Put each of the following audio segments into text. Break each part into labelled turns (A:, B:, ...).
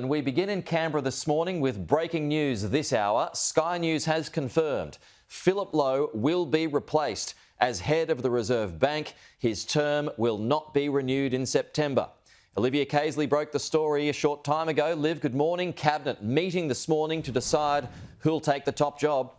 A: And we begin in Canberra this morning with breaking news this hour. Sky News has confirmed Mr Lowe will be replaced as head of the Reserve Bank. His term will not be renewed in September. Olivia Casely broke the story a short time ago. Liv, good morning. Cabinet meeting this morning to decide who'll take the top job.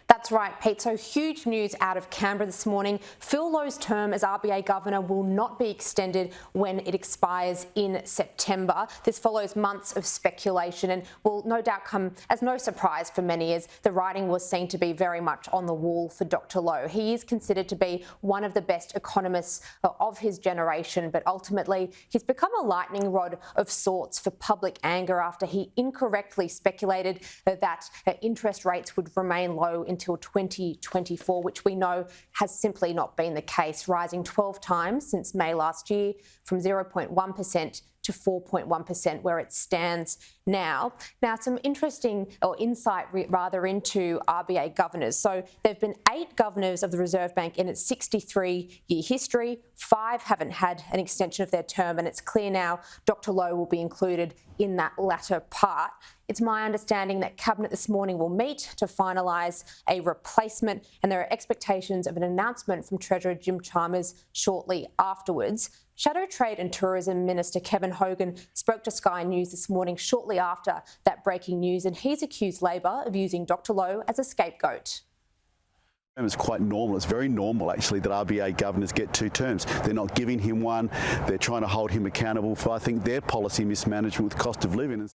B: That's right, Pete. So huge news out of Canberra this morning. Mr Lowe's term as RBA Governor will not be extended when it expires in September. This follows months of speculation and will no doubt come as no surprise for many, as the writing was seen to be very much on the wall for Dr Lowe. He is considered to be one of the best economists of his generation, but ultimately he's become a lightning rod of sorts for public anger after he incorrectly speculated that interest rates would remain low until 2024, which we know has simply not been the case, rising 12 times since May last year from 0.1% to 4.1%, where it stands now. Now, some interesting insight into RBA governors. So there have been 8 governors of the Reserve Bank in its 63-year history. 5 haven't had an extension of their term, and it's clear now Dr Lowe will be included in that latter part. It's my understanding that Cabinet this morning will meet to finalise a replacement, and there are expectations of an announcement from Treasurer Jim Chalmers shortly afterwards. Shadow Trade and Tourism Minister Kevin Hogan spoke to Sky News this morning shortly after that breaking news, and he's accused Labor of using Dr Lowe as a scapegoat.
C: It's quite normal. It's very normal, actually, that RBA governors get 2 terms. They're not giving him one. They're trying to hold him accountable for, I think, their policy mismanagement with cost of living.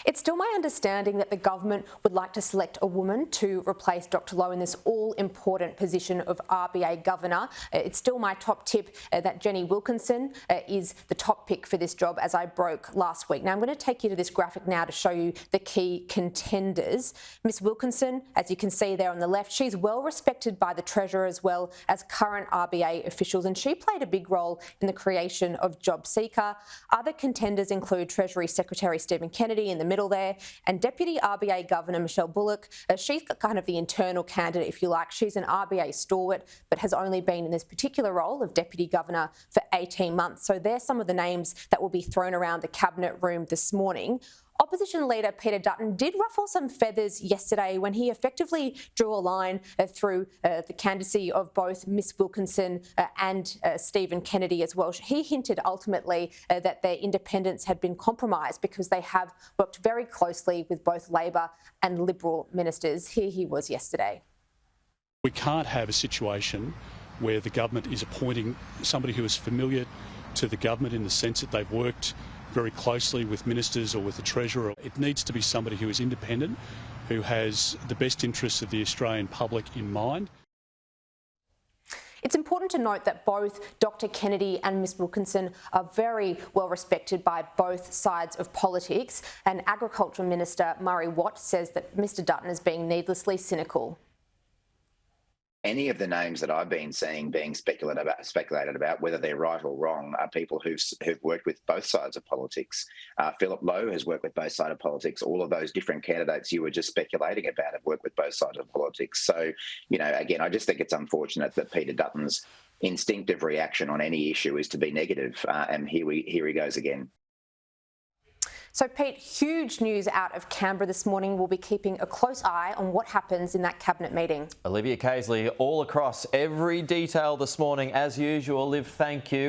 B: It's still my understanding that the government would like to select a woman to replace Dr Lowe in this all-important position of RBA Governor. It's still my top tip that Jenny Wilkinson is the top pick for this job, as I broke last week. Now, I'm going to take you to this graphic now to show you the key contenders. Miss Wilkinson, as you can see there on the left, she's well respected by the Treasurer as well as current RBA officials, and she played a big role in the creation of JobSeeker. Other contenders include Treasury Secretary Stephen Kennedy in the middle there, and Deputy RBA Governor Michelle Bullock. She's kind of the internal candidate, if you like. She's an RBA stalwart, but has only been in this particular role of Deputy Governor for 18 months. So there's some of the names that will be thrown around the Cabinet room this morning. Opposition leader Peter Dutton did ruffle some feathers yesterday when he effectively drew a line through the candidacy of both Miss Wilkinson and Stephen Kennedy as well. He hinted ultimately that their independence had been compromised because they have worked very closely with both Labor and Liberal ministers. Here he was yesterday.
D: We can't have a situation where the government is appointing somebody who is familiar to the government in the sense that they've worked very closely with ministers or with the Treasurer. It needs to be somebody who is independent, who has the best interests of the Australian public in mind.
B: It's important to note that both Dr Kennedy and Ms Wilkinson are very well respected by both sides of politics, and Agriculture Minister Murray Watt says that Mr Dutton is being needlessly cynical.
E: Any of the names that I've been seeing being speculated about, whether they're right or wrong, are people who've worked with both sides of politics. Mr Lowe has worked with both sides of politics. All of those different candidates you were just speculating about have worked with both sides of politics. So, again, I just think it's unfortunate that Peter Dutton's instinctive reaction on any issue is to be negative, and here he goes again.
B: So, Pete, huge news out of Canberra this morning. We'll be keeping a close eye on what happens in that Cabinet meeting.
A: Olivia Casely, all across every detail this morning, as usual. Liv, thank you.